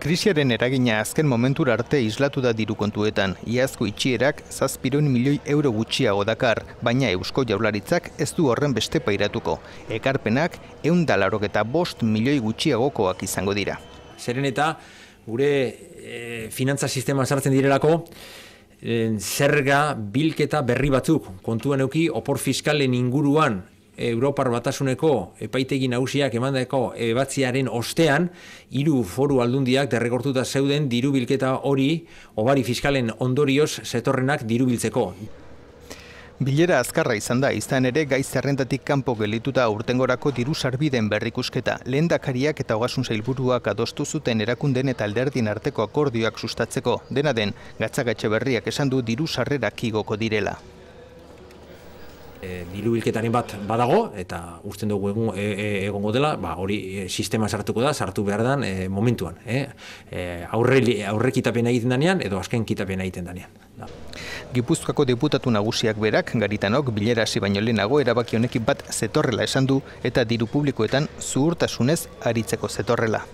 Krisiaren eragina azken momentura arte islatu da diru kontuetan. Iazko itxierak 700 milioi euro gutxiago dakar, baina Eusko Jaurlaritzak ez du horren beste pairatuko. Ekarpenak 185 milioi gutxiagokoak izango dira. Zeren eta gure finantza sistema sartzen direlako, zerga bilketa berri batzuk kontuan eduki opor fiskalen inguruan Europar Batasuneko epaitegi nagusiak emandako ebatziaren ostean, 3 foru aldundiak derrekortuta zeuden diru bilketa hori obari fiskalen ondorioz zetorrenak diru biltzeko. Bilera azkarra izan da, izan ere gai zerrendatik kanpo gelituta aurtengorako diru sarbideen berrikusketa. Lehendakariak eta Ogasun Sailburuak adostu zuten erakundeen eta alderdien arteko akordioak sustatzeko. Dena den, Gatxagaetxeberriak esan du diru sarrerak igoko direla. Diru bilketaren bat badago, eta usten dugu egongo dela, hori sistema sartuko da, sartu behar dan momentuan. Aurre kitapena egiten danean, edo azken kitapena egiten danean. Gipuzkoako deputatu nagusiak berak, Garitanok bilera hasi baino lehenago erabaki honekin bat zetorrela esan du eta diru publikoetan zuhurtasunez aritzeko zetorrela.